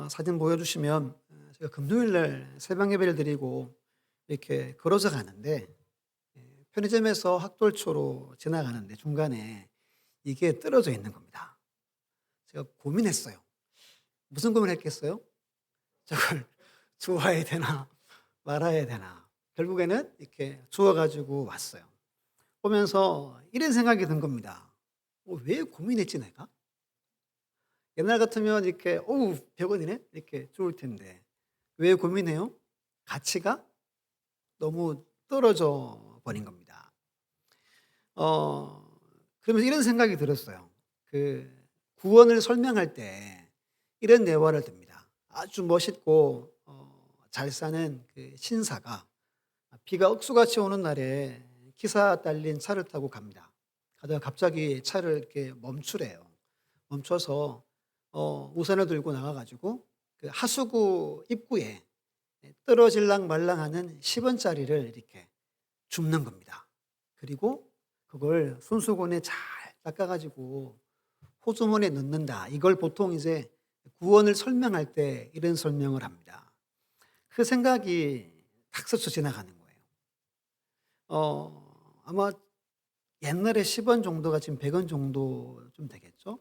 사진 보여주시면 제가 금요일 날 새벽 예배를 드리고 이렇게 걸어서 가는데 편의점에서 학돌초로 지나가는데 중간에 이게 떨어져 있는 겁니다. 제가 고민했어요. 무슨 고민을 했겠어요? 저걸 주워야 되나 말아야 되나. 결국에는 이렇게 주워 가지고 왔어요. 오면서 이런 생각이 든 겁니다. 왜 고민했지 내가? 옛날 같으면 이렇게 '어우 100원이네.' 이렇게 좋을 텐데 왜 고민해요? 가치가 너무 떨어져 버린 겁니다. 어 그러면서 이런 생각이 들었어요. 그 구원을 설명할 때 이런 내화를 듭니다. 아주 멋있고 잘 사는 그 신사가 비가 억수같이 오는 날에 기사 딸린 차를 타고 갑니다. 가다가 갑자기 차를 이렇게 멈추래요. 멈춰서 우산을 들고 나가 가지고 그 하수구 입구에 떨어질랑 말랑하는 10 원짜리를 이렇게 줍는 겁니다. 그리고 그걸 손수건에 잘 닦아 가지고 호주머니에 넣는다. 이걸 보통 이제 구원을 설명할 때 이런 설명을 합니다. 그 생각이 탁 스쳐 지나가는 거예요. 아마 옛날에 10원 정도가 지금 100원 정도 좀 되겠죠?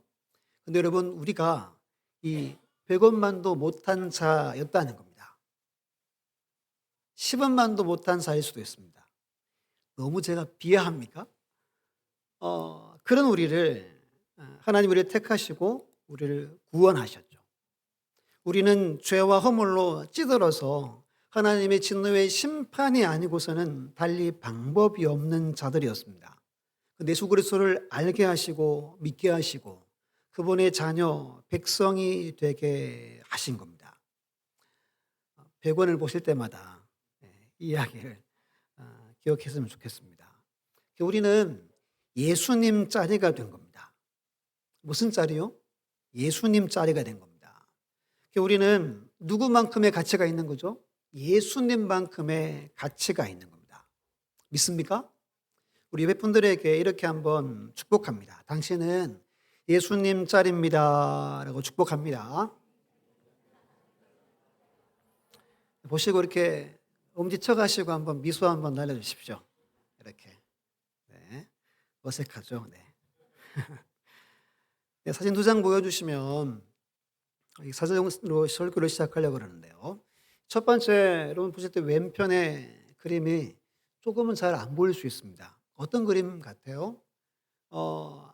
근데 여러분 우리가 이 100 원만도 못한 자였다는 겁니다. 10 원만도 못한 자일 수도 있습니다. 너무 제가 비하합니까? 그런 우리를 하나님 우리를 택하시고 우리를 구원하셨죠. 우리는 죄와 허물로 찌들어서 하나님의 진노의 심판이 아니고서는 달리 방법이 없는 자들이었습니다. 예수 그리스도를 알게 하시고 믿게 하시고 그분의 자녀 백성이 되게 하신 겁니다. 100원을 보실 때마다 이 이야기를 기억했으면 좋겠습니다. 우리는 예수님 짜리가 된 겁니다. 무슨 짜리요? 예수님 짜리가 된 겁니다. 우리는 누구만큼의 가치가 있는 거죠? 예수님만큼의 가치가 있는 겁니다. 믿습니까? 우리 예배분들에게 이렇게 한번 축복합니다. 당신은 예수님 짤입니다. 라고 축복합니다. 보시고 이렇게 엄지쳐 가시고 한번 미소 한번 날려주십시오. 이렇게. 네. 어색하죠? 네. 네, 사진 2장 보여주시면 사진으로 설교를 시작하려고 그러는데요. 첫 번째, 여러분 보실 때 왼편의 그림이 조금은 잘 안 보일 수 있습니다. 어떤 그림 같아요?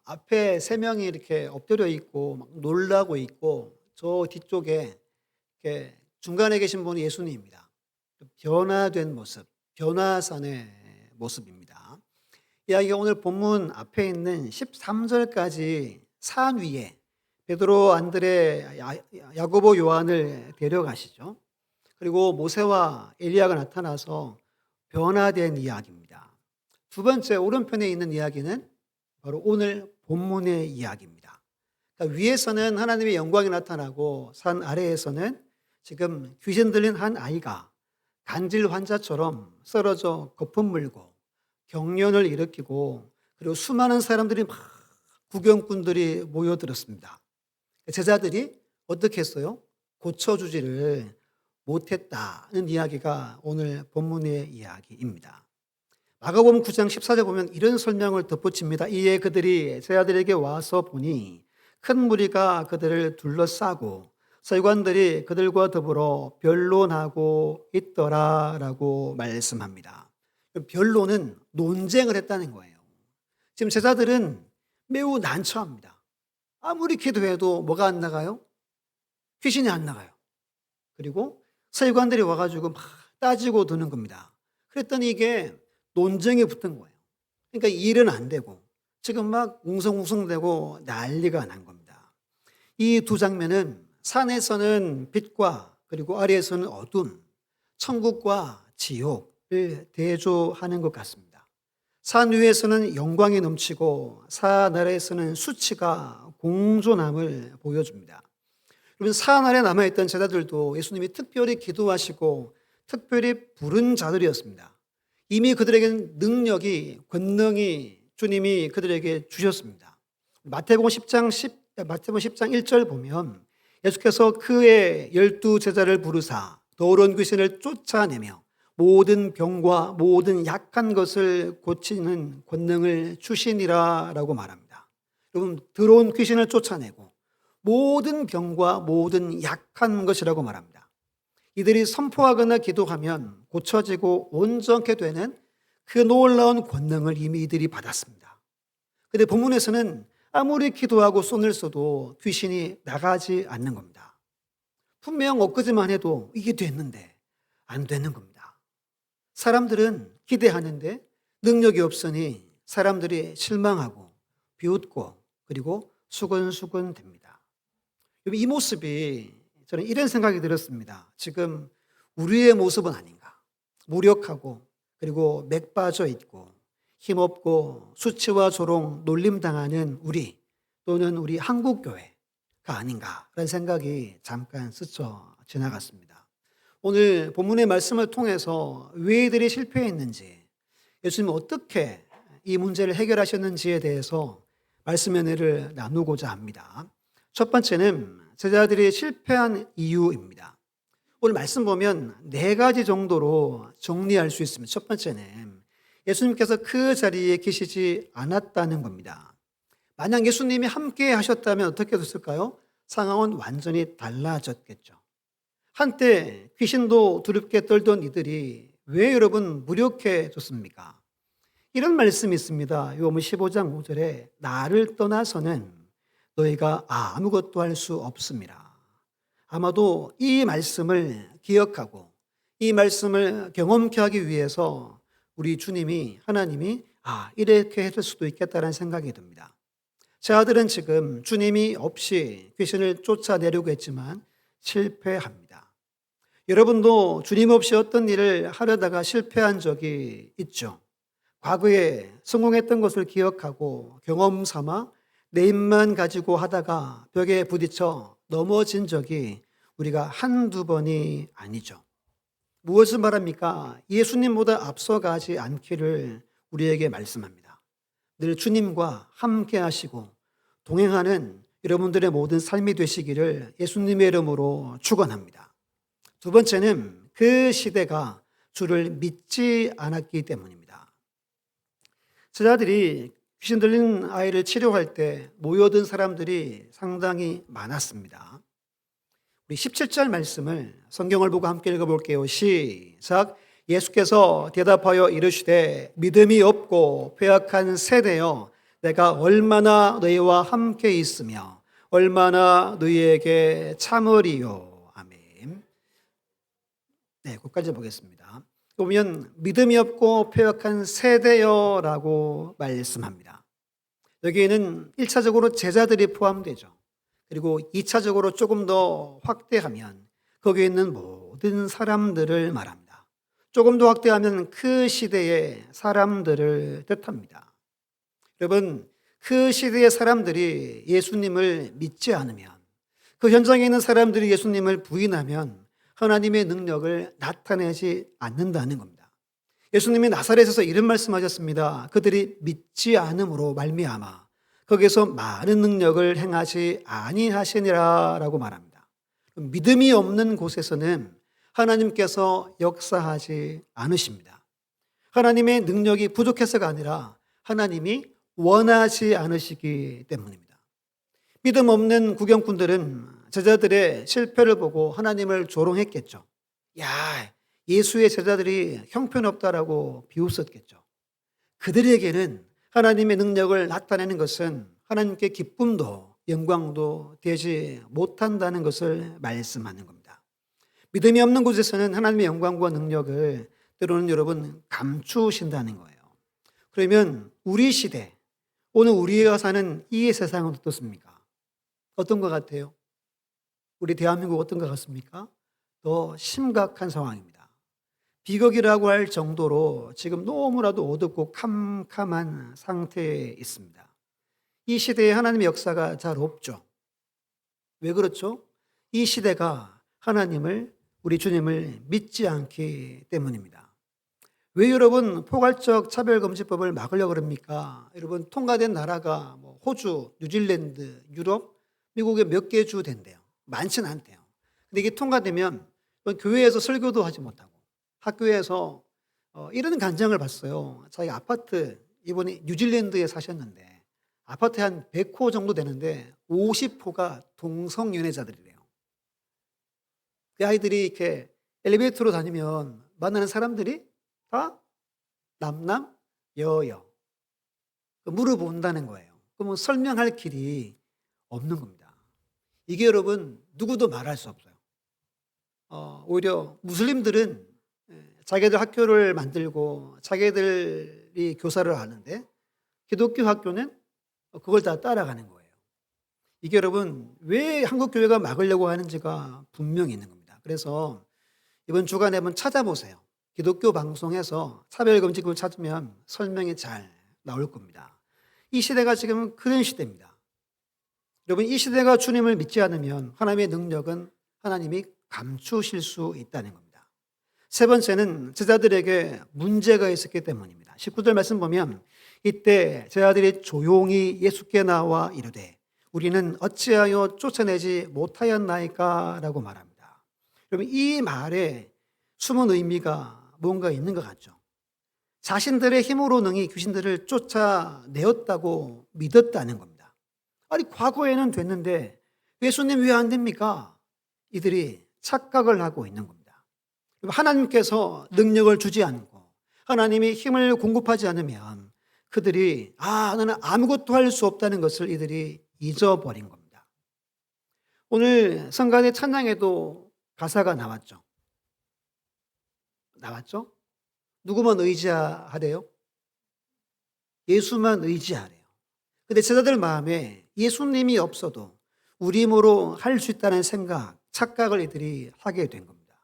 앞에 3명이 이렇게 엎드려 있고 막 놀라고 있고 저 뒤쪽에 이렇게 중간에 계신 분이 예수님입니다. 변화된 모습, 변화산의 모습입니다. 이야기가 오늘 본문 앞에 있는 13절까지 산 위에 베드로, 안드레, 야고보, 요한을 데려가시죠. 그리고 모세와 엘리야가 나타나서 변화된 이야기입니다. 두 번째 오른편에 있는 이야기는 바로 오늘 본문의 이야기입니다. 그러니까 위에서는 하나님의 영광이 나타나고 산 아래에서는 지금 귀신 들린 한 아이가 간질 환자처럼 쓰러져 거품 물고 경련을 일으키고 그리고 수많은 사람들이 막 구경꾼들이 모여들었습니다. 제자들이 어떻게 했어요? 고쳐주지를 못했다는 이야기가 오늘 본문의 이야기입니다. 마가복음 9장 14절 보면 이런 설명을 덧붙입니다. 이에 그들이 제자들에게 와서 보니 큰 무리가 그들을 둘러싸고 서기관들이 그들과 더불어 변론하고 있더라라고 말씀합니다. 변론은 논쟁을 했다는 거예요. 지금 제자들은 매우 난처합니다. 아무리 기도해도 뭐가 안 나가요? 귀신이 안 나가요. 그리고 서기관들이 와가지고 막 따지고 드는 겁니다. 그랬더니 이게 논쟁이 붙은 거예요. 그러니까 일은 안 되고 지금 막 웅성웅성대고 난리가 난 겁니다. 이 두 장면은 산에서는 빛과 그리고 아래에서는 어둠, 천국과 지옥을 대조하는 것 같습니다. 산 위에서는 영광이 넘치고 산 아래에서는 수치가 공존함을 보여줍니다. 여러분 산 아래 남아있던 제자들도 예수님이 특별히 기도하시고 특별히 부른 자들이었습니다. 이미 그들에게는 능력이 권능이 주님이 그들에게 주셨습니다. 마태복음 10장 1절 보면 예수께서 그의 12 제자를 부르사 더러운 귀신을 쫓아내며 모든 병과 모든 약한 것을 고치는 권능을 주시니라라고 말합니다. 여러분, 더러운 귀신을 쫓아내고 모든 병과 모든 약한 것이라고 말합니다. 이들이 선포하거나 기도하면 고쳐지고 온전케 되는 그 놀라운 권능을 이미 이들이 받았습니다. 그런데 본문에서는 아무리 기도하고 손을 써도 귀신이 나가지 않는 겁니다. 분명 엊그제만 해도 이게 됐는데 안 되는 겁니다. 사람들은 기대하는데 능력이 없으니 사람들이 실망하고 비웃고 그리고 수근수근 됩니다. 이 모습이 저는 이런 생각이 들었습니다. 지금 우리의 모습은 아닌가. 무력하고 그리고 맥 빠져 있고 힘없고 수치와 조롱, 놀림당하는 우리 또는 우리 한국교회가 아닌가라는 생각이 잠깐 스쳐 지나갔습니다. 오늘 본문의 말씀을 통해서 왜 이들이 실패했는지, 예수님은 어떻게 이 문제를 해결하셨는지에 대해서 말씀의 은혜를 나누고자 합니다. 첫 번째는 제자들이 실패한 이유입니다. 오늘 말씀 보면 4가지 정도로 정리할 수 있습니다. 첫 번째는 예수님께서 그 자리에 계시지 않았다는 겁니다. 만약 예수님이 함께 하셨다면 어떻게 됐을까요? 상황은 완전히 달라졌겠죠. 한때 귀신도 두렵게 떨던 이들이 왜 여러분 무력해졌습니까? 이런 말씀이 있습니다. 요한복음 15장 5절에 나를 떠나서는 너희가 아무것도 할 수 없습니다. 아마도 이 말씀을 기억하고 이 말씀을 경험케 하기 위해서 우리 주님이, 하나님이 이렇게 했을 수도 있겠다는 생각이 듭니다. 제 아들은 지금 주님이 없이 귀신을 쫓아내려고 했지만 실패합니다. 여러분도 주님 없이 어떤 일을 하려다가 실패한 적이 있죠. 과거에 성공했던 것을 기억하고 경험 삼아 내 입만 가지고 하다가 벽에 부딪혀 넘어진 적이 우리가 한두 번이 아니죠. 무엇을 말합니까? 예수님보다 앞서가지 않기를 우리에게 말씀합니다. 늘 주님과 함께 하시고 동행하는 여러분들의 모든 삶이 되시기를 예수님의 이름으로 축원합니다. 두 번째는 그 시대가 주를 믿지 않았기 때문입니다. 제자들이 귀신 들린 아이를 치료할 때 모여든 사람들이 상당히 많았습니다. 우리 17절 말씀을 성경을 보고 함께 읽어볼게요. 시작. 예수께서 대답하여 이르시되 믿음이 없고 패역한 세대여 내가 얼마나 너희와 함께 있으며 얼마나 너희에게 참으리요. 아멘. 네, 거기까지 보겠습니다. 보면 믿음이 없고 패역한 세대여라고 말씀합니다. 여기에는 1차적으로 제자들이 포함되죠. 그리고 2차적으로 조금 더 확대하면 거기에 있는 모든 사람들을 말합니다. 조금 더 확대하면 그 시대의 사람들을 뜻합니다. 여러분, 그 시대의 사람들이 예수님을 믿지 않으면, 그 현장에 있는 사람들이 예수님을 부인하면 하나님의 능력을 나타내지 않는다는 겁니다. 예수님이 나사렛에서 이런 말씀하셨습니다. 그들이 믿지 않음으로 말미암아 거기서 많은 능력을 행하지 아니하시니라라고 말합니다. 믿음이 없는 곳에서는 하나님께서 역사하지 않으십니다. 하나님의 능력이 부족해서가 아니라 하나님이 원하지 않으시기 때문입니다. 믿음 없는 구경꾼들은 제자들의 실패를 보고 하나님을 조롱했겠죠. 야, 예수의 제자들이 형편없다라고 비웃었겠죠. 그들에게는 하나님의 능력을 나타내는 것은 하나님께 기쁨도 영광도 되지 못한다는 것을 말씀하는 겁니다. 믿음이 없는 곳에서는 하나님의 영광과 능력을 때로는 여러분 감추신다는 거예요. 그러면 우리 시대, 오늘 우리가 사는 이 세상은 어떻습니까? 어떤 것 같아요? 우리 대한민국 어떤 것 같습니까? 더 심각한 상황입니다. 비극이라고 할 정도로 지금 너무나도 어둡고 캄캄한 상태에 있습니다. 이 시대에 하나님의 역사가 잘 없죠. 왜 그렇죠? 이 시대가 하나님을, 우리 주님을 믿지 않기 때문입니다. 왜 여러분 포괄적 차별금지법을 막으려고 그럽니까? 여러분 통과된 나라가 호주, 뉴질랜드, 유럽, 미국의 몇 개 주 된대요. 많지는 않대요. 근데 이게 통과되면 교회에서 설교도 하지 못하고 학교에서 이런 간증을 봤어요. 자기 아파트, 이분이 뉴질랜드에 사셨는데 아파트에 한 100호 정도 되는데 50호가 동성연애자들이래요. 그 아이들이 이렇게 엘리베이터로 다니면 만나는 사람들이 다 남남, 여여 물어본다는 거예요. 그러면 설명할 길이 없는 겁니다. 이게 여러분 누구도 말할 수 없어요. 오히려 무슬림들은 자기들 학교를 만들고 자기들이 교사를 하는데 기독교 학교는 그걸 다 따라가는 거예요. 이게 여러분 왜 한국 교회가 막으려고 하는지가 분명히 있는 겁니다. 그래서 이번 주간에 한번 찾아보세요. 기독교 방송에서 차별금지법을 찾으면 설명이 잘 나올 겁니다. 이 시대가 지금 그런 시대입니다. 여러분 이 시대가 주님을 믿지 않으면 하나님의 능력은 하나님이 감추실 수 있다는 겁니다. 세 번째는 제자들에게 문제가 있었기 때문입니다. 19절 말씀 보면 이때 제자들이 조용히 예수께 나와 이르되 우리는 어찌하여 쫓아내지 못하였나이까 라고 말합니다. 여러분 이 말에 숨은 의미가 뭔가 있는 것 같죠. 자신들의 힘으로 능히 귀신들을 쫓아내었다고 믿었다는 겁니다. 아니 과거에는 됐는데 예수님 왜 안 됩니까? 이들이 착각을 하고 있는 겁니다. 하나님께서 능력을 주지 않고 하나님이 힘을 공급하지 않으면 그들이 나는 아무것도 할 수 없다는 것을 이들이 잊어버린 겁니다. 오늘 성간의 찬양에도 가사가 나왔죠. 누구만 의지하래요? 예수만 의지하래요. 근데 제자들 마음에 예수님이 없어도 우리 힘으로 할 수 있다는 생각, 착각을 이들이 하게 된 겁니다.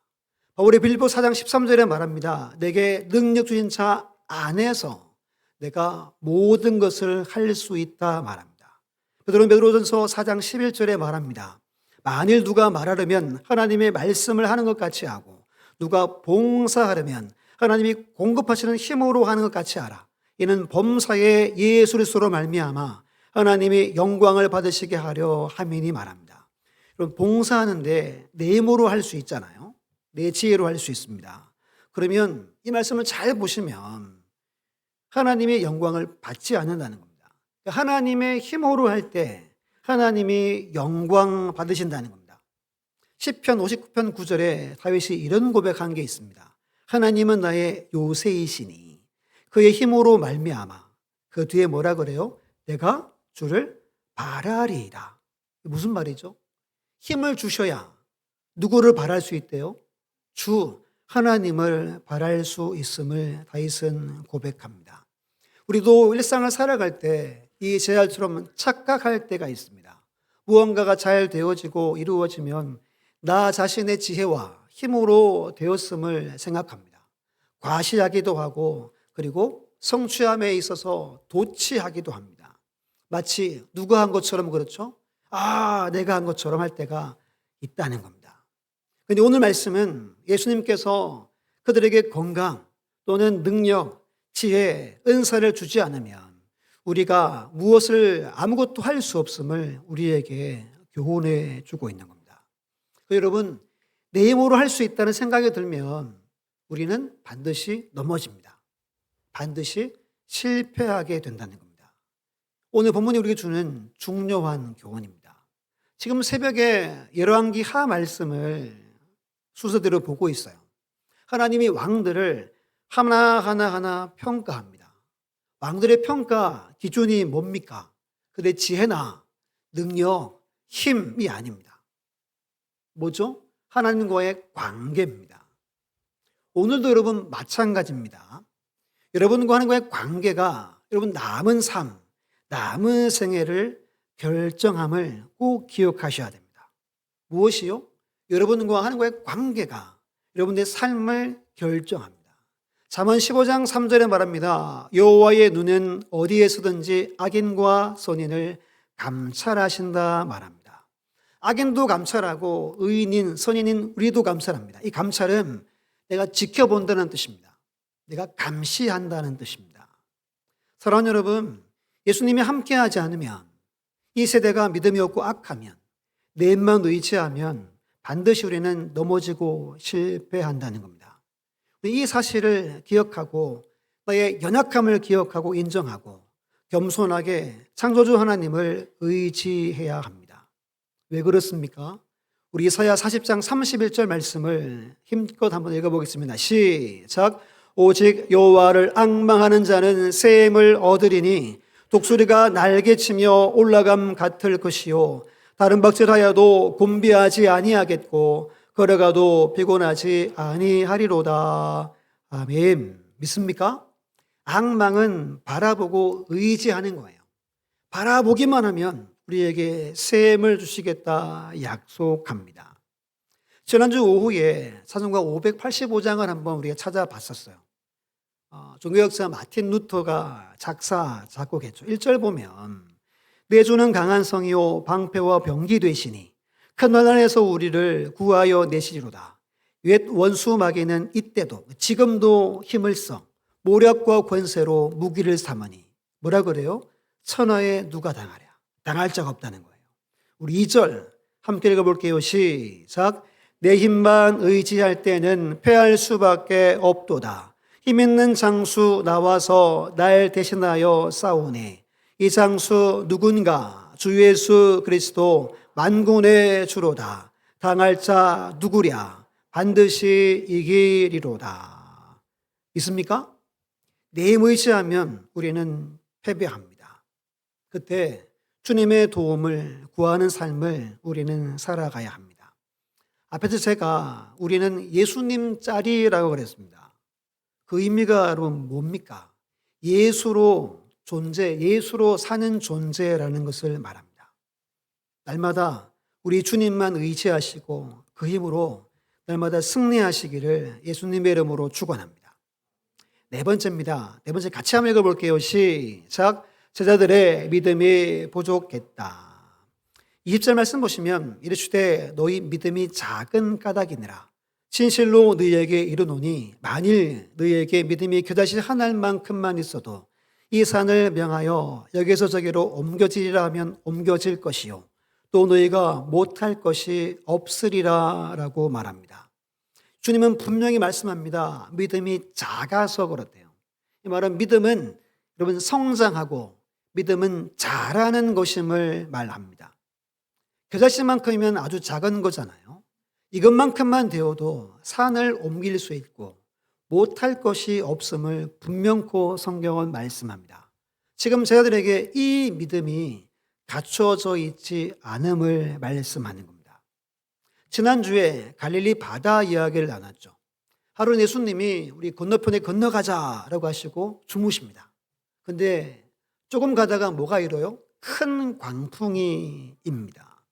바울의 빌립보 4장 13절에 말합니다. 내게 능력 주신 자 안에서 내가 모든 것을 할 수 있다 말합니다. 베드로전서 4장 11절에 말합니다. 만일 누가 말하려면 하나님의 말씀을 하는 것 같이 하고 누가 봉사하려면 하나님이 공급하시는 힘으로 하는 것 같이 하라. 이는 범사에 예수 그리스도로 말미암아 하나님이 영광을 받으시게 하려 함이니 말합니다. 그럼 봉사하는데 내 힘으로 할 수 있잖아요. 내 지혜로 할 수 있습니다. 그러면 이 말씀을 잘 보시면 하나님의 영광을 받지 않는다는 겁니다. 하나님의 힘으로 할 때 하나님이 영광 받으신다는 겁니다. 시편 59편 9절에 다윗이 이런 고백한 게 있습니다. 하나님은 나의 요새이시니 그의 힘으로 말미암아. 그 뒤에 뭐라 그래요? 내가 주를 바라리이다. 무슨 말이죠? 힘을 주셔야 누구를 바랄 수 있대요? 주 하나님을 바랄 수 있음을 다윗은 고백합니다. 우리도 일상을 살아갈 때 이 제자처럼 착각할 때가 있습니다. 무언가가 잘 되어지고 이루어지면 나 자신의 지혜와 힘으로 되었음을 생각합니다. 과시하기도 하고 그리고 성취함에 있어서 도취하기도 합니다. 마치 누가 한 것처럼 그렇죠? 내가 한 것처럼 할 때가 있다는 겁니다. 그런데 오늘 말씀은 예수님께서 그들에게 건강 또는 능력, 지혜, 은사를 주지 않으면 우리가 무엇을 아무것도 할 수 없음을 우리에게 교훈해 주고 있는 겁니다. 여러분, 내 힘으로 할 수 있다는 생각이 들면 우리는 반드시 넘어집니다. 반드시 실패하게 된다는 겁니다. 오늘 본문이 우리에게 주는 중요한 교훈입니다. 지금 새벽에 열왕기 하 말씀을 순서대로 보고 있어요. 하나님이 왕들을 하나하나 평가합니다. 왕들의 평가 기준이 뭡니까? 그들의 지혜나 능력, 힘이 아닙니다. 뭐죠? 하나님과의 관계입니다. 오늘도 여러분 마찬가지입니다. 여러분과 하나님과의 관계가 여러분 남은 삶, 남은 생애를 결정함을 꼭 기억하셔야 됩니다. 무엇이요? 여러분과 하나님과의 관계가 여러분의 삶을 결정합니다. 잠언 15장 3절에 말합니다. 여호와의 눈은 어디에서든지 악인과 선인을 감찰하신다 말합니다. 악인도 감찰하고 의인인 선인인 우리도 감찰합니다. 이 감찰은 내가 지켜본다는 뜻입니다. 내가 감시한다는 뜻입니다. 사랑하는 여러분, 예수님이 함께하지 않으면 이 세대가 믿음이 없고 악하면 내 힘만 의지하면 반드시 우리는 넘어지고 실패한다는 겁니다. 이 사실을 기억하고 나의 연약함을 기억하고 인정하고 겸손하게 창조주 하나님을 의지해야 합니다. 왜 그렇습니까? 우리 이사야 40장 31절 말씀을 힘껏 한번 읽어보겠습니다. 시작. 오직 여호와를 앙망하는 자는 새 힘을 얻으리니 독수리가 날개치며 올라감 같을 것이요 다른 박질하여도 곤비하지 아니하겠고 걸어가도 피곤하지 아니하리로다. 아멘. 믿습니까? 앙망은 바라보고 의지하는 거예요. 바라보기만 하면 우리에게 새 힘을 주시겠다 약속합니다. 지난주 오후에 사도행전 585장을 한번 우리가 찾아봤었어요. 종교역사 마틴 루터가 작곡했죠. 1절 보면 내 주는 강한 성이요 방패와 병기 되시니 큰 환난에서 우리를 구하여 내시리로다. 옛 원수 마귀는 이때도 지금도 힘을 써 모략과 권세로 무기를 삼으니 뭐라 그래요? 천하에 누가 당하랴. 당할 자가 없다는 거예요. 우리 2절 함께 읽어볼게요. 시작. 내 힘만 의지할 때는 패할 수밖에 없도다. 힘 있는 장수 나와서 날 대신하여 싸우네. 이 장수 누군가 주 예수 그리스도 만군의 주로다. 당할 자 누구랴. 반드시 이기리로다. 있습니까? 내 힘 의지하면 우리는 패배합니다. 그때 주님의 도움을 구하는 삶을 우리는 살아가야 합니다. 앞에서 제가 우리는 예수님 짤이라고 그랬습니다. 그 의미가 여러분 뭡니까? 예수로 사는 존재라는 것을 말합니다. 날마다 우리 주님만 의지하시고 그 힘으로 날마다 승리하시기를 예수님의 이름으로 축원합니다. 네 번째입니다. 네 번째 같이 한번 읽어볼게요. 시작. 제자들의 믿음이 부족했다. 20절 말씀 보시면 이르시되 너희 믿음이 작은 까닭이니라. 진실로 너희에게 이르노니 만일 너희에게 믿음이 겨자씨 한 알만큼만 있어도 이 산을 명하여 여기서 저기로 옮겨지리라 하면 옮겨질 것이요 또 너희가 못할 것이 없으리라 라고 말합니다. 주님은 분명히 말씀합니다. 믿음이 작아서 그렇대요. 이 말은 믿음은 여러분 성장하고 믿음은 자라는 것임을 말합니다. 겨자씨만큼이면 아주 작은 거잖아요. 이것만큼만 되어도 산을 옮길 수 있고 못할 것이 없음을 분명코 성경은 말씀합니다. 지금 제자들에게 이 믿음이 갖춰져 있지 않음을 말씀하는 겁니다. 지난주에 갈릴리 바다 이야기를 나눴죠. 하루는 예수님이 우리 건너편에 건너가자라고 하시고 주무십니다. 근데 조금 가다가 뭐가 일어요? 큰 광풍이 입니다.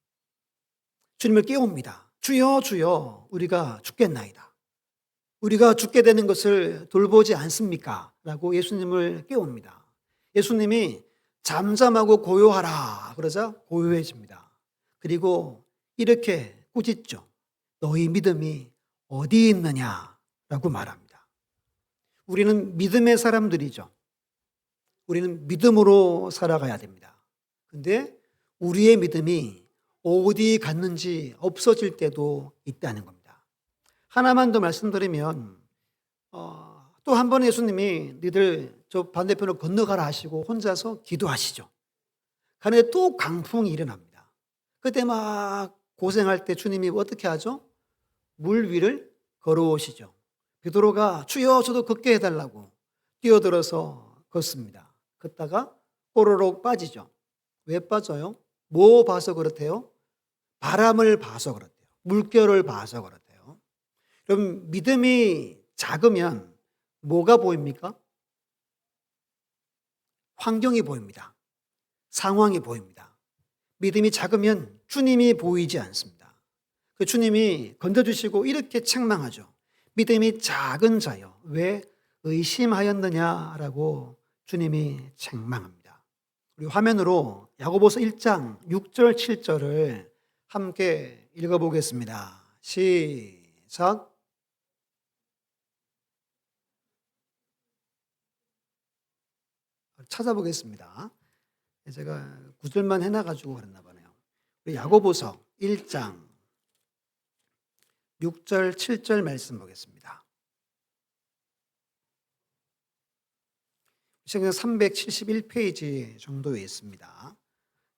주님을 깨웁니다. 주여 주여 우리가 죽겠나이다. 우리가 죽게 되는 것을 돌보지 않습니까? 라고 예수님을 깨웁니다. 예수님이 잠잠하고 고요하라 그러자 고요해집니다. 그리고 이렇게 꾸짖죠. 너희 믿음이 어디 있느냐라고 말합니다. 우리는 믿음의 사람들이죠. 우리는 믿음으로 살아가야 됩니다. 근데 우리의 믿음이 어디 갔는지 없어질 때도 있다는 겁니다. 하나만 더 말씀드리면 또 한 번 예수님이 너희들 저 반대편으로 건너가라 하시고 혼자서 기도하시죠. 그런데 또 강풍이 일어납니다. 그때 막 고생할 때 주님이 어떻게 하죠? 물 위를 걸어오시죠. 베드로가 주여 저도 걷게 해달라고 뛰어들어서 걷습니다. 걷다가 꼬르륵 빠지죠. 왜 빠져요? 뭐 봐서 그렇대요? 바람을 봐서 그렇대요. 물결을 봐서 그렇대요. 그럼 믿음이 작으면 뭐가 보입니까? 환경이 보입니다. 상황이 보입니다. 믿음이 작으면 주님이 보이지 않습니다. 그 주님이 건져주시고 이렇게 책망하죠. 믿음이 작은 자여 왜 의심하였느냐라고 주님이 책망합니다. 우리 화면으로 야고보서 1장 6절 7절을 함께 읽어보겠습니다. 시작. 찾아보겠습니다. 제가 구절만 해놔가지고 그랬나 보네요. 우리 야고보서 1장 6절 7절 말씀 보겠습니다. 시간 371페이지 정도에 있습니다.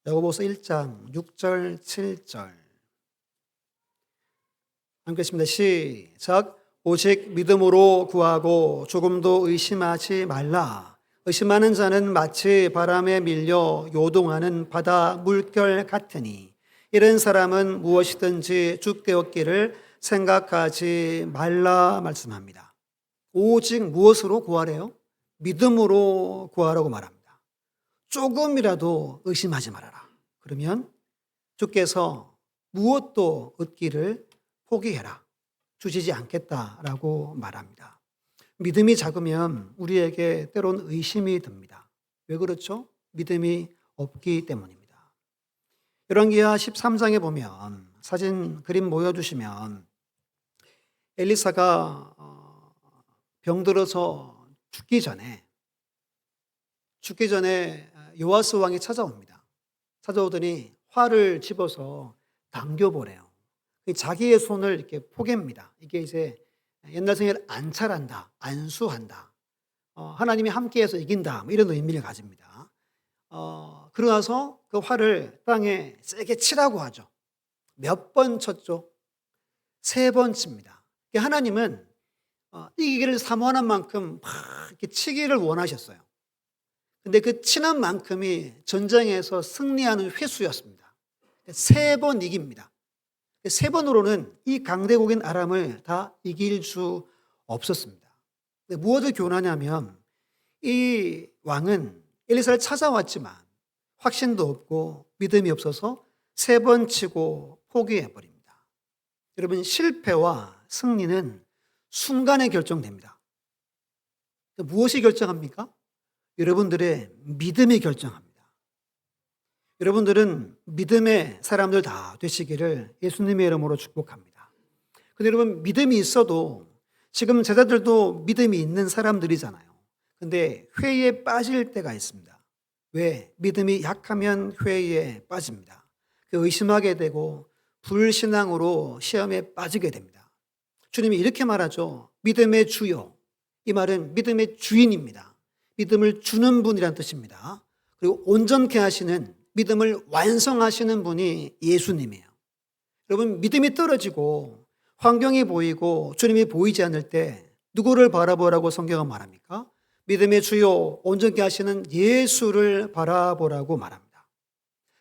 야고보서 1장 6절 7절 함께 읽습니다. 시작. 오직 믿음으로 구하고 조금도 의심하지 말라. 의심하는 자는 마치 바람에 밀려 요동하는 바다 물결 같으니 이런 사람은 무엇이든지 죽되었기를 생각하지 말라 말씀합니다. 오직 무엇으로 구하래요? 믿음으로 구하라고 말합니다. 조금이라도 의심하지 말아라. 그러면 주께서 무엇도 얻기를 포기해라. 주시지 않겠다라고 말합니다. 믿음이 작으면 우리에게 때론 의심이 듭니다. 왜 그렇죠? 믿음이 없기 때문입니다. 열왕기하 13장에 보면 사진 그림 보여주시면 엘리사가 병들어서 죽기 전에 요아스 왕이 찾아옵니다. 찾아오더니 활을 집어서 당겨보래요. 자기의 손을 이렇게 포갭니다. 이게 이제 옛날 성경에 안찰한다, 안수한다, 하나님이 함께해서 이긴다, 이런 의미를 가집니다. 그러고 나서 그 활을 땅에 세게 치라고 하죠. 몇 번 쳤죠? 3번 칩니다. 하나님은 이기기를 사모하는 만큼 막 이렇게 치기를 원하셨어요. 근데 그 치는 만큼이 전쟁에서 승리하는 횟수였습니다. 3번 이깁니다. 3번으로는 이 강대국인 아람을 다 이길 수 없었습니다. 무엇을 교훈하냐면 이 왕은 엘리사를 찾아왔지만 확신도 없고 믿음이 없어서 3번 치고 포기해버립니다. 여러분, 실패와 승리는 순간에 결정됩니다. 무엇이 결정합니까? 여러분들의 믿음이 결정합니다. 여러분들은 믿음의 사람들 다 되시기를 예수님의 이름으로 축복합니다. 근데 여러분, 믿음이 있어도 지금 제자들도 믿음이 있는 사람들이잖아요. 근데 회의에 빠질 때가 있습니다. 왜? 믿음이 약하면 회의에 빠집니다. 의심하게 되고 불신앙으로 시험에 빠지게 됩니다. 주님이 이렇게 말하죠. 믿음의 주요. 이 말은 믿음의 주인입니다. 믿음을 주는 분이란 뜻입니다. 그리고 온전케 하시는, 믿음을 완성하시는 분이 예수님이에요. 여러분, 믿음이 떨어지고 환경이 보이고 주님이 보이지 않을 때 누구를 바라보라고 성경은 말합니까? 믿음의 주요 온전케 하시는 예수를 바라보라고 말합니다.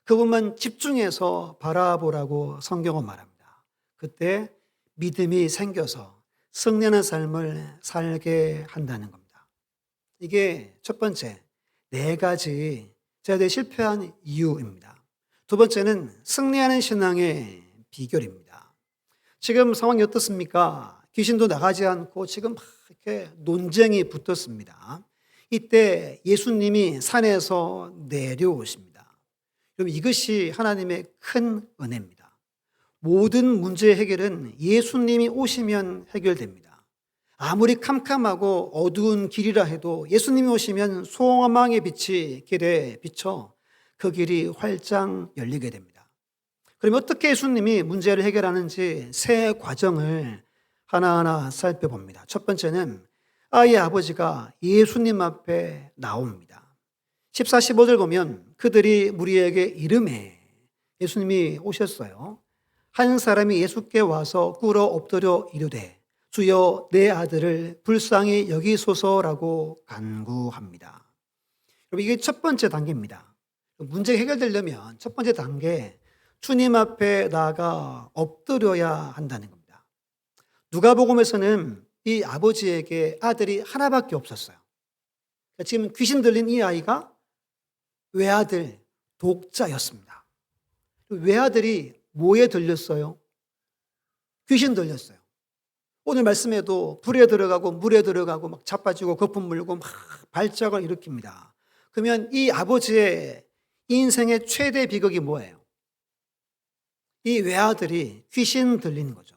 그분만 집중해서 바라보라고 성경은 말합니다. 그때 믿음이 생겨서 승리하는 삶을 살게 한다는 겁니다. 이게 첫 번째, 4가지 제가 실패한 이유입니다. 두 번째는 승리하는 신앙의 비결입니다. 지금 상황이 어떻습니까? 귀신도 나가지 않고 지금 막 이렇게 논쟁이 붙었습니다. 이때 예수님이 산에서 내려오십니다. 여러분, 이것이 하나님의 큰 은혜입니다. 모든 문제의 해결은 예수님이 오시면 해결됩니다. 아무리 캄캄하고 어두운 길이라 해도 예수님이 오시면 소망의 빛이 길에 비쳐 그 길이 활짝 열리게 됩니다. 그럼 어떻게 예수님이 문제를 해결하는지 3 과정을 하나하나 살펴봅니다. 첫 번째는 아이의 아버지가 예수님 앞에 나옵니다. 14, 15절 보면 그들이 무리에게 이르매, 예수님이 오셨어요. 한 사람이 예수께 와서 꿇어 엎드려 이르되 주여 내 아들을 불쌍히 여기소서라고 간구합니다. 여러분, 이게 첫 번째 단계입니다. 문제가 해결되려면 첫 번째 단계, 주님 앞에 나아가 엎드려야 한다는 겁니다. 누가복음에서는 이 아버지에게 아들이 하나밖에 없었어요. 지금 귀신 들린 이 아이가 외아들, 독자였습니다. 외아들이 뭐에 들렸어요? 귀신 들렸어요. 오늘 말씀에도 불에 들어가고 물에 들어가고 막 자빠지고 거품 물고 막 발작을 일으킵니다. 그러면 이 아버지의 인생의 최대 비극이 뭐예요? 이 외아들이 귀신 들리는 거죠.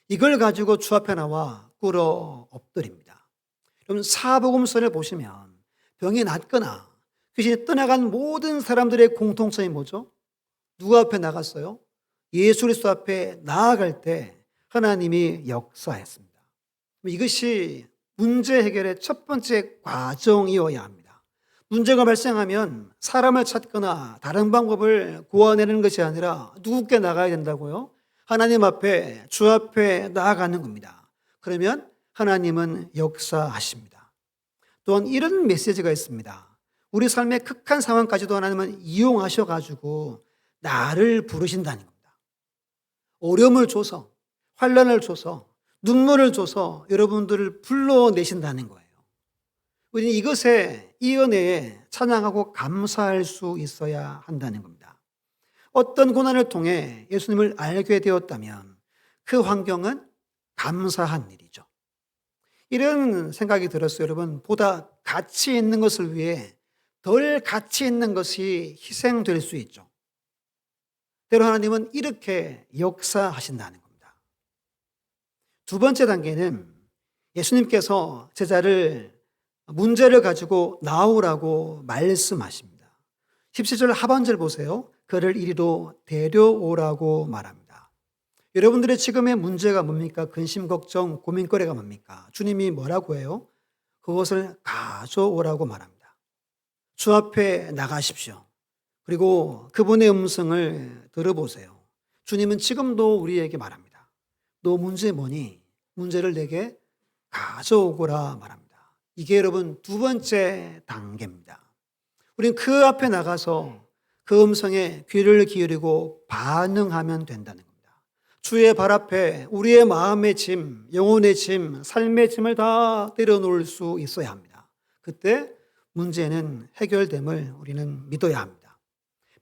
이걸 가지고 주 앞에 나와 꿇어 엎드립니다. 여러분, 사복음서를 보시면 병이 낫거나 귀신이 떠나간 모든 사람들의 공통점이 뭐죠? 누구 앞에 나갔어요? 예수 그리스도 앞에 나아갈 때 하나님이 역사했습니다. 이것이 문제 해결의 첫 번째 과정이어야 합니다. 문제가 발생하면 사람을 찾거나 다른 방법을 구해내는 것이 아니라 누구께 나가야 된다고요? 하나님 앞에, 주 앞에 나아가는 겁니다. 그러면 하나님은 역사하십니다. 또한 이런 메시지가 있습니다. 우리 삶의 극한 상황까지도 하나님은 이용하셔가지고 나를 부르신다는 겁니다. 어려움을 줘서, 환난을 줘서, 눈물을 줘서 여러분들을 불러내신다는 거예요. 우리는 이것에, 이 은혜에 찬양하고 감사할 수 있어야 한다는 겁니다. 어떤 고난을 통해 예수님을 알게 되었다면 그 환경은 감사한 일이죠. 이런 생각이 들었어요. 여러분, 보다 가치 있는 것을 위해 덜 가치 있는 것이 희생될 수 있죠. 때로 하나님은 이렇게 역사하신다는 겁니다. 두 번째 단계는 예수님께서 제자를 문제를 가지고 나오라고 말씀하십니다. 17절 하반절 보세요. 그를 이리로 데려오라고 말합니다. 여러분들의 지금의 문제가 뭡니까? 근심, 걱정, 고민거리가 뭡니까? 주님이 뭐라고 해요? 그것을 가져오라고 말합니다. 주 앞에 나가십시오. 그리고 그분의 음성을 들어보세요. 주님은 지금도 우리에게 말합니다. 너 문제 뭐니? 문제를 내게 가져오거라 말합니다. 이게 여러분 두 번째 단계입니다. 우리는 그 앞에 나가서 그 음성에 귀를 기울이고 반응하면 된다는 겁니다. 주의 발 앞에 우리의 마음의 짐, 영혼의 짐, 삶의 짐을 다 내려놓을 수 있어야 합니다. 그때 문제는 해결됨을 우리는 믿어야 합니다.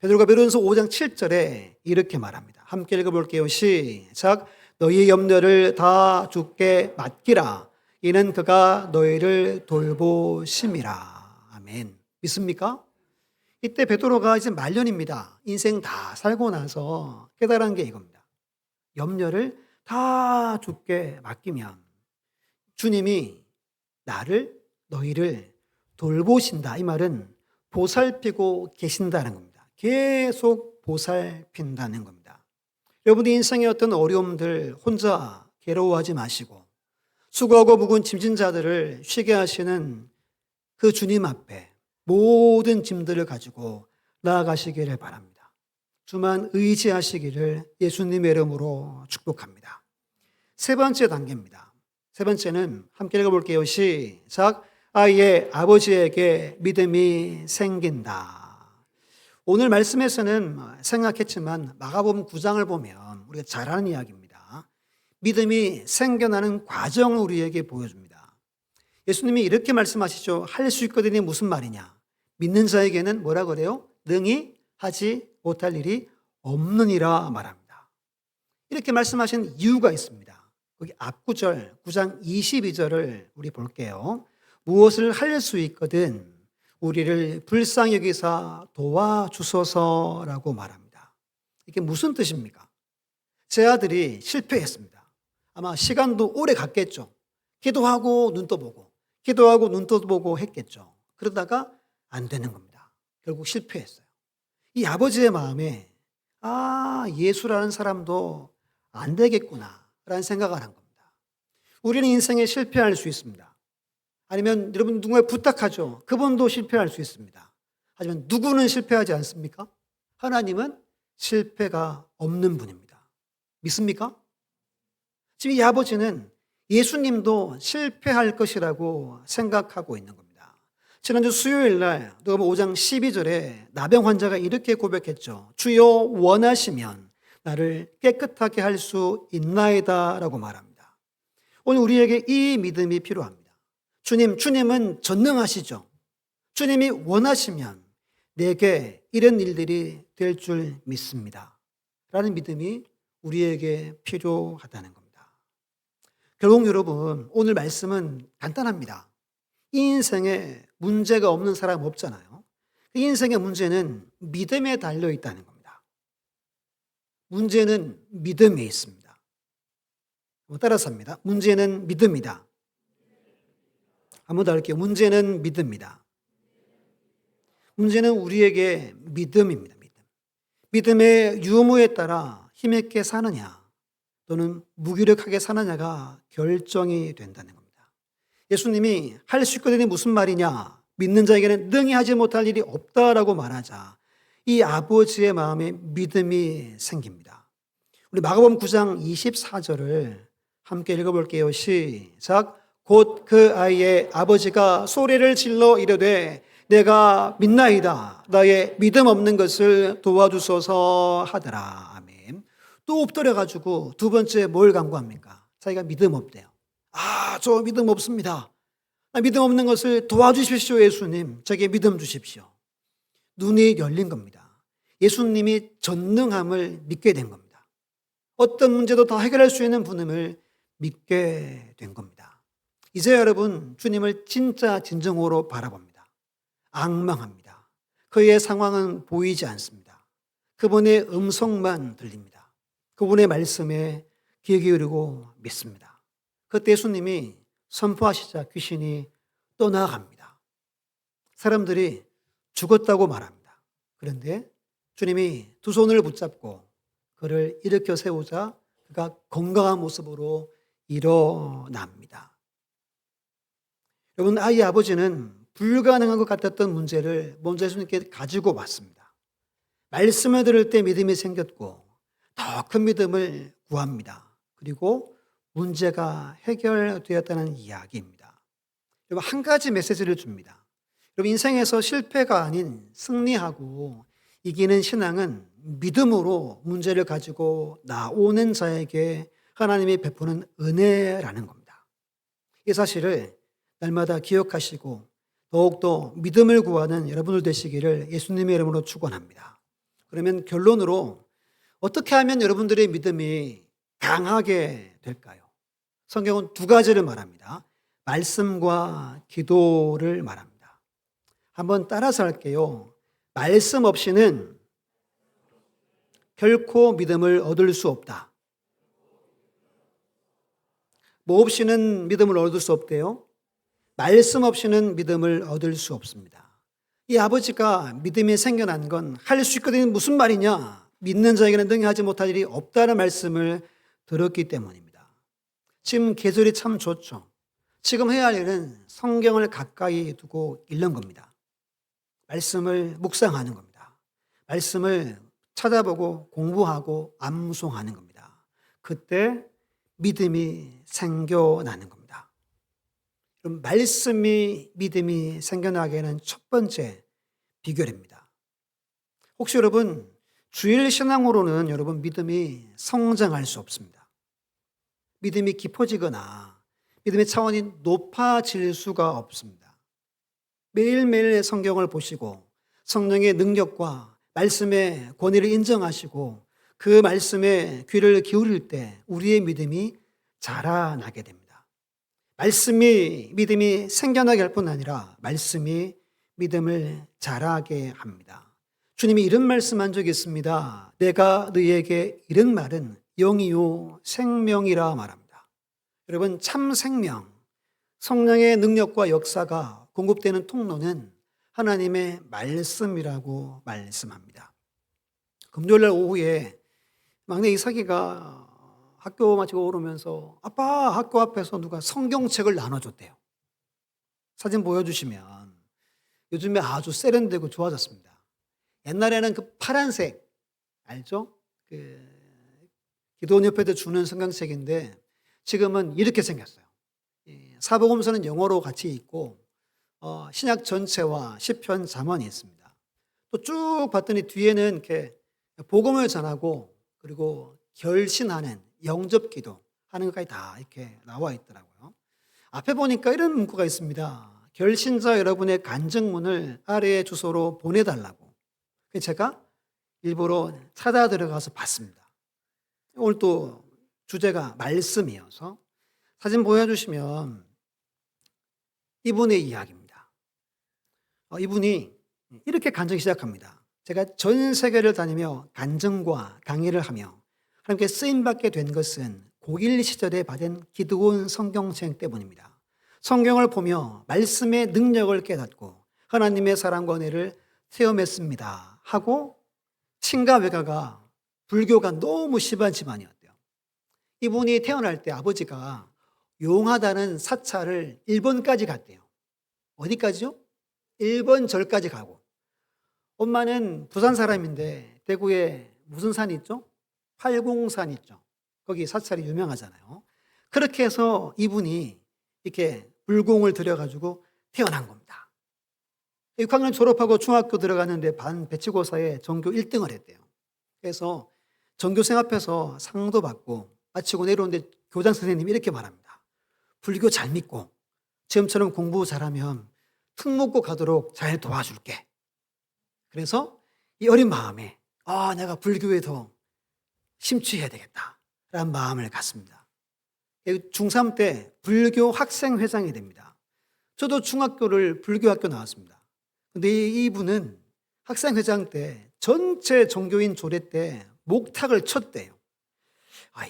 베드로가 베드로전서 5장 7절에 이렇게 말합니다. 함께 읽어볼게요. 시작. 너희의 염려를 다 주께 맡기라. 이는 그가 너희를 돌보심이라. 아멘. 믿습니까? 이때 베드로가 이제 말년입니다. 인생 다 살고 나서 깨달은 게 이겁니다. 염려를 다 주께 맡기면 주님이 너희를 돌보신다. 이 말은 보살피고 계신다는 겁니다. 계속 보살핀다는 겁니다. 여러분의 인생의 어떤 어려움들 혼자 괴로워하지 마시고 수고하고 무거운 짐진 자들을 쉬게 하시는 그 주님 앞에 모든 짐들을 가지고 나아가시기를 바랍니다. 주만 의지하시기를 예수님의 이름으로 축복합니다. 세 번째 단계입니다. 세 번째는 함께 읽어볼게요. 시작. 아이의 아버지에게 믿음이 생긴다. 오늘 말씀에서는 생각했지만 마가복음 9장을 보면 우리가 잘 아는 이야기입니다. 믿음이 생겨나는 과정을 우리에게 보여줍니다. 예수님이 이렇게 말씀하시죠. 할 수 있거든이 무슨 말이냐? 믿는 자에게는 뭐라 그래요? 능히 하지 못할 일이 없느니라 말합니다. 이렇게 말씀하신 이유가 있습니다. 거기 앞구절 9장 22절을 우리 볼게요. 무엇을 할 수 있거든 우리를 불쌍히 여기사 도와주소서라고 말합니다. 이게 무슨 뜻입니까? 제 아들이 실패했습니다. 아마 시간도 오래 갔겠죠. 기도하고 눈 떠보고 기도하고 눈 떠보고 했겠죠. 그러다가 안 되는 겁니다. 결국 실패했어요. 이 아버지의 마음에 예수라는 사람도 안 되겠구나 라는 생각을 한 겁니다. 우리는 인생에 실패할 수 있습니다. 아니면 여러분 누군가에 부탁하죠. 그분도 실패할 수 있습니다. 하지만 누구는 실패하지 않습니까? 하나님은 실패가 없는 분입니다. 믿습니까? 지금 이 아버지는 예수님도 실패할 것이라고 생각하고 있는 겁니다. 지난주 수요일 날 누가복음 5장 12절에 나병 환자가 이렇게 고백했죠. 주여 원하시면 나를 깨끗하게 할 수 있나이다 라고 말합니다. 오늘 우리에게 이 믿음이 필요합니다. 주님은 전능하시죠. 주님이 원하시면 내게 이런 일들이 될 줄 믿습니다. 라는 믿음이 우리에게 필요하다는 겁니다. 결국 여러분 오늘 말씀은 간단합니다. 이 인생에 문제가 없는 사람 없잖아요. 이 인생의 문제는 믿음에 달려 있다는 겁니다. 문제는 믿음에 있습니다. 따라서 합니다. 문제는 믿음이다. 한번 더 할게요. 문제는 믿음이다. 문제는 우리에게 믿음입니다. 믿음의 유무에 따라 힘있게 사느냐 또는 무기력하게 사느냐가 결정이 된다는 겁니다. 예수님이 할 수 있거든이 무슨 말이냐? 믿는 자에게는 능히 하지 못할 일이 없다라고 말하자 이 아버지의 마음에 믿음이 생깁니다. 우리 마가복음 9장 24절을 함께 읽어볼게요. 시작. 곧 그 아이의 아버지가 소리를 질러 이르되 내가 믿나이다. 나의 믿음 없는 것을 도와주소서 하더라. 아멘. 또 엎드려가지고 두 번째 뭘 간구합니까? 자기가 믿음 없대요. 저 믿음 없습니다. 나 믿음 없는 것을 도와주십시오. 예수님, 저에게 믿음 주십시오. 눈이 열린 겁니다. 예수님이 전능함을 믿게 된 겁니다. 어떤 문제도 다 해결할 수 있는 분임을 믿게 된 겁니다. 이제 여러분 주님을 진짜 진정으로 바라봅니다. 앙망합니다. 그의 상황은 보이지 않습니다. 그분의 음성만 들립니다. 그분의 말씀에 귀 기울이고 믿습니다. 그때 예수님이 선포하시자 귀신이 떠나갑니다. 사람들이 죽었다고 말합니다. 그런데 주님이 두 손을 붙잡고 그를 일으켜 세우자 그가 건강한 모습으로 일어납니다. 여러분, 아이의 아버지는 불가능한 것 같았던 문제를 먼저 예수님께 가지고 왔습니다. 말씀을 들을 때 믿음이 생겼고 더 큰 믿음을 구합니다. 그리고 문제가 해결되었다는 이야기입니다. 여러분, 한 가지 메시지를 줍니다. 여러분, 인생에서 실패가 아닌 승리하고 이기는 신앙은 믿음으로 문제를 가지고 나오는 자에게 하나님이 베푸는 은혜라는 겁니다. 이 사실을 날마다 기억하시고 더욱더 믿음을 구하는 여러분들 되시기를 예수님의 이름으로 축원합니다. 그러면 결론으로 어떻게 하면 여러분들의 믿음이 강하게 될까요? 성경은 두 가지를 말합니다. 말씀과 기도를 말합니다. 한번 따라서 할게요. 말씀 없이는 결코 믿음을 얻을 수 없다. 뭐 없이는 믿음을 얻을 수 없대요? 말씀 없이는 믿음을 얻을 수 없습니다. 이 아버지가 믿음이 생겨난 건 할 수 있거든요. 무슨 말이냐? 믿는 자에게는 능히 하지 못할 일이 없다는 말씀을 들었기 때문입니다. 지금 계절이 참 좋죠. 지금 해야 할 일은 성경을 가까이 두고 읽는 겁니다. 말씀을 묵상하는 겁니다. 말씀을 찾아보고 공부하고 암송하는 겁니다. 그때 믿음이 생겨나는 겁니다. 그럼 말씀이 믿음이 생겨나게 하는 첫 번째 비결입니다. 혹시 여러분 주일 신앙으로는 여러분 믿음이 성장할 수 없습니다. 믿음이 깊어지거나 믿음의 차원이 높아질 수가 없습니다. 매일매일 성경을 보시고 성령의 능력과 말씀의 권위를 인정하시고 그 말씀에 귀를 기울일 때 우리의 믿음이 자라나게 됩니다. 말씀이 믿음이 생겨나게 할 뿐 아니라 말씀이 믿음을 자라게 합니다. 주님이 이런 말씀한 적이 있습니다. 내가 너희에게 이런 말은 영이요 생명이라 말합니다. 여러분, 참 생명, 성령의 능력과 역사가 공급되는 통로는 하나님의 말씀이라고 말씀합니다. 금요일날 오후에 막내 이삭이가 학교 마치고 오르면서 아빠, 학교 앞에서 누가 성경책을 나눠줬대요. 사진 보여주시면 요즘에 아주 세련되고 좋아졌습니다. 옛날에는 그 파란색 알죠? 그 기도원 옆에도 주는 성경책인데 지금은 이렇게 생겼어요. 사복음서는 영어로 같이 있고 신약 전체와 시편 잠언이 있습니다. 또 쭉 봤더니 뒤에는 이렇게 복음을 전하고 그리고 결신하는 영접기도 하는 것까지 다 이렇게 나와 있더라고요. 앞에 보니까 이런 문구가 있습니다. 결신자 여러분의 간증문을 아래의 주소로 보내달라고. 제가 일부러 찾아 들어가서 봤습니다. 오늘 또 주제가 말씀이어서 사진 보여주시면 이분의 이야기입니다. 이분이 이렇게 간증 시작합니다. 제가 전 세계를 다니며 간증과 강의를 하며 하나님께 쓰임받게 된 것은 고1 시절에 받은 기드온 성경책 때문입니다. 성경을 보며 말씀의 능력을 깨닫고 하나님의 사랑과 은혜를 체험했습니다 하고 친가 외가가 불교가 너무 심한 집안이었대요. 이분이 태어날 때 아버지가 용하다는 사찰을 일본까지 갔대요. 어디까지요? 일본절까지 가고. 엄마는 부산 사람인데 대구에 무슨 산이 있죠? 팔공산 있죠. 거기 사찰이 유명하잖아요. 그렇게 해서 이분이 이렇게 불공을 들여가지고 태어난 겁니다. 6학년 졸업하고 중학교 들어가는데 반 배치고사에 전교 1등을 했대요. 그래서 전교생 앞에서 상도 받고 마치고 내려오는데 교장 선생님이 이렇게 말합니다. 불교 잘 믿고 지금처럼 공부 잘하면 특목고 가도록 잘 도와줄게. 그래서 이 어린 마음에 내가 불교에 더 심취해야 되겠다 라는 마음을 갖습니다. 중3 때 불교 학생회장이 됩니다. 저도 중학교를 불교학교 나왔습니다. 근데 이분은 학생회장 때 전체 종교인 조례 때 목탁을 쳤대요.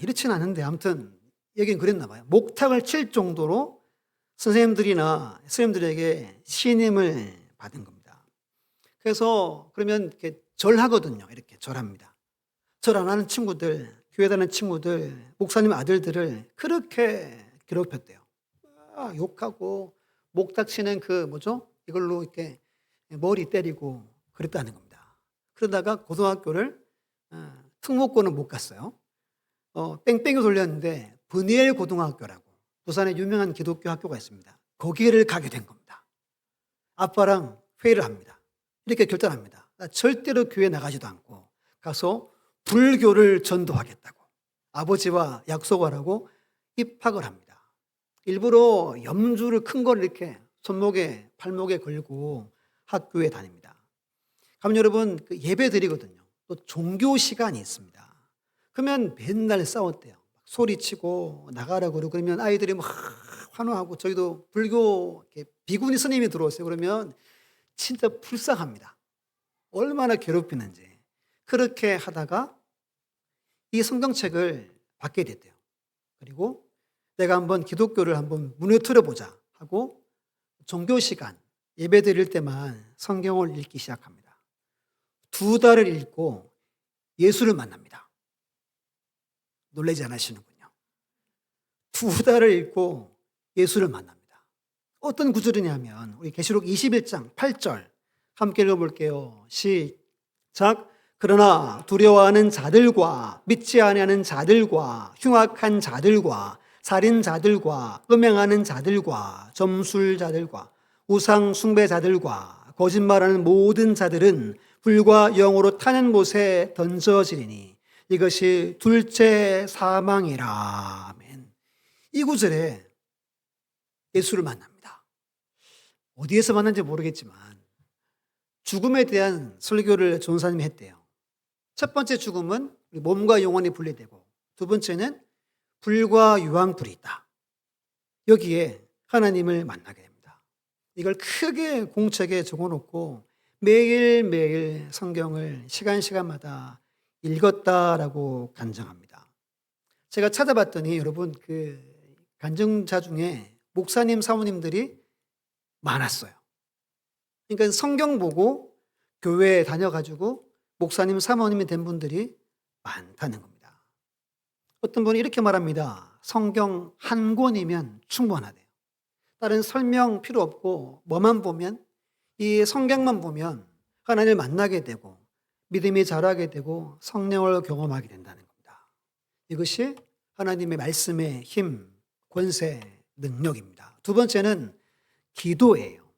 이렇진 않은데 아무튼 여긴 그랬나 봐요. 목탁을 칠 정도로 선생님들이나 스님들에게 신임을 받은 겁니다. 그래서 그러면 이렇게 절하거든요. 이렇게 절합니다. 절 안 하는 친구들, 교회 다니는 친구들, 목사님 아들들을 그렇게 괴롭혔대요. 욕하고 목탁 치는 이걸로 이렇게 머리 때리고 그랬다는 겁니다. 그러다가 고등학교를 특목고는 못 갔어요. 뺑뺑이 돌렸는데 브니엘 고등학교라고 부산에 유명한 기독교 학교가 있습니다. 거기를 가게 된 겁니다. 아빠랑 회의를 합니다. 이렇게 결단합니다. 나 절대로 교회 나가지도 않고 가서 불교를 전도하겠다고 아버지와 약속을 하고 입학을 합니다. 일부러 염주를 큰 걸 이렇게 손목에 팔목에 걸고 학교에 다닙니다. 그럼 여러분 예배 드리거든요. 또 종교 시간이 있습니다. 그러면 맨날 싸웠대요. 소리치고 나가라고 그러고 그러면 아이들이 막 환호하고 저희도 불교 비구니 스님이 들어오세요. 그러면 진짜 불쌍합니다. 얼마나 괴롭히는지. 그렇게 하다가 이 성경책을 받게 됐대요. 그리고 내가 한번 기독교를 한번 무너뜨려보자 하고 종교 시간 예배 드릴 때만 성경을 읽기 시작합니다. 2달을 읽고 예수를 만납니다. 놀라지 않으시는군요. 2달을 읽고 예수를 만납니다. 어떤 구절이냐면 우리 계시록 21장 8절 함께 읽어볼게요. 시작. 그러나 두려워하는 자들과 믿지 아니하는 자들과 흉악한 자들과 살인자들과 음행하는 자들과 점술자들과 우상 숭배자들과 거짓말하는 모든 자들은 불과 영으로 타는 곳에 던져지리니 이것이 둘째 사망이라. 아멘. 이 구절에 예수를 만납니다. 어디에서 만난지 모르겠지만 죽음에 대한 설교를 전사님이 했대요. 첫 번째 죽음은 몸과 영혼이 분리되고 두 번째는 불과 유황불이 있다. 여기에 하나님을 만나게 됩니다. 이걸 크게 공책에 적어놓고 매일매일 성경을 시간마다 읽었다라고 간증합니다. 제가 찾아봤더니 여러분 간증자 중에 목사님 사모님들이 많았어요. 그러니까 성경 보고 교회에 다녀가지고 목사님 사모님이 된 분들이 많다는 겁니다. 어떤 분이 이렇게 말합니다. 성경 한 권이면 충분하대요. 다른 설명 필요 없고 뭐만 보면 이 성경만 보면 하나님을 만나게 되고 믿음이 자라게 되고 성령을 경험하게 된다는 겁니다. 이것이 하나님의 말씀의 힘, 권세, 능력입니다. 두 번째는 기도예요.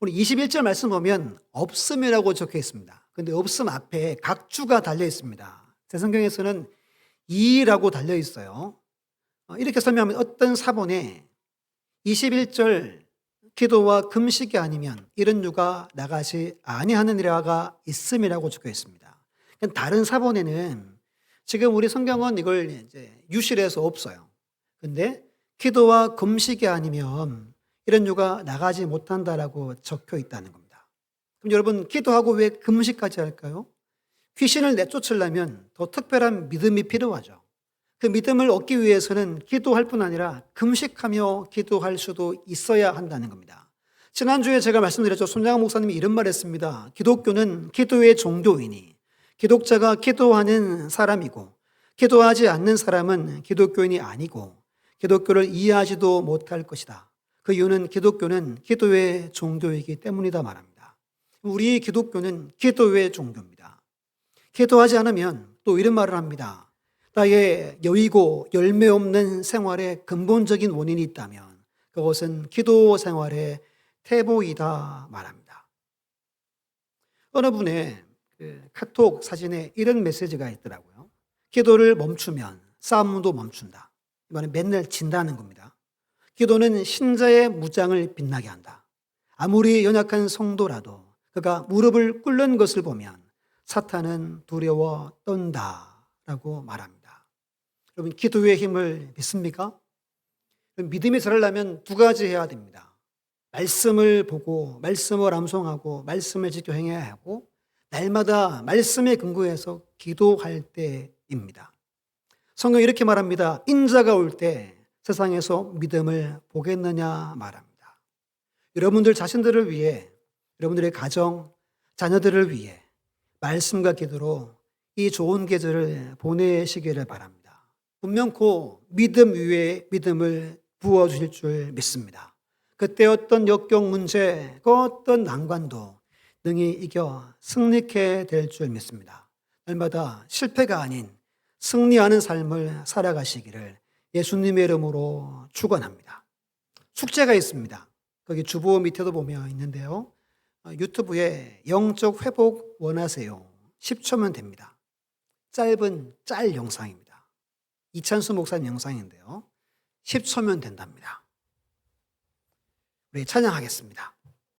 우리 21절 말씀 보면 없음이라고 적혀 있습니다. 근데 없음 앞에 각주가 달려 있습니다. 제 성경에서는 이라고 달려 있어요. 이렇게 설명하면 어떤 사본에 21절 기도와 금식이 아니면 이런 유가 나가지 아니하느니라가 있음이라고 적혀 있습니다. 다른 사본에는 지금 우리 성경은 이걸 이제 유실해서 없어요. 근데 기도와 금식이 아니면 이런 유가 나가지 못한다라고 적혀 있다는 겁니다. 그럼 여러분 기도하고 왜 금식까지 할까요? 귀신을 내쫓으려면 더 특별한 믿음이 필요하죠. 그 믿음을 얻기 위해서는 기도할 뿐 아니라 금식하며 기도할 수도 있어야 한다는 겁니다. 지난주에 제가 말씀드렸죠. 손장학 목사님이 이런 말 했습니다. 기독교는 기도의 종교이니 기독자가 기도하는 사람이고 기도하지 않는 사람은 기독교인이 아니고 기독교를 이해하지도 못할 것이다. 그 이유는 기독교는 기도의 종교이기 때문이다 말합니다. 우리 기독교는 기도의 종교입니다. 기도하지 않으면 또 이런 말을 합니다. 나의 여의고 열매 없는 생활에 근본적인 원인이 있다면 그것은 기도 생활의 태보이다 말합니다. 어느 분의 카톡 사진에 이런 메시지가 있더라고요. 기도를 멈추면 싸움도 멈춘다. 이거는 맨날 진다는 겁니다. 기도는 신자의 무장을 빛나게 한다. 아무리 연약한 성도라도 그가 무릎을 꿇는 것을 보면 사탄은 두려워 떤다라고 말합니다. 여러분, 기도의 힘을 믿습니까? 믿음이 자라려면 두 가지 해야 됩니다. 말씀을 보고 말씀을 암송하고 말씀을 지켜 행해야 하고 날마다 말씀에 근거해서 기도할 때입니다. 성경이 이렇게 말합니다. 인자가 올 때 세상에서 믿음을 보겠느냐 말합니다. 여러분들 자신들을 위해, 여러분들의 가정, 자녀들을 위해 말씀과 기도로 이 좋은 계절을 보내시기를 바랍니다. 분명코 믿음 위에 믿음을 부어주실 줄 믿습니다. 그때 어떤 역경 문제, 그 어떤 난관도 능히 이겨 승리케 될 줄 믿습니다. 날마다 실패가 아닌 승리하는 삶을 살아가시기를 예수님의 이름으로 축원합니다. 숙제가 있습니다. 거기 주보 밑에도 보면 있는데요. 유튜브에 영적 회복 원하세요. 10초면 됩니다. 짧은 짤 영상입니다. 이찬수 목사님 영상인데요. 10초면 된답니다. 우리 찬양하겠습니다.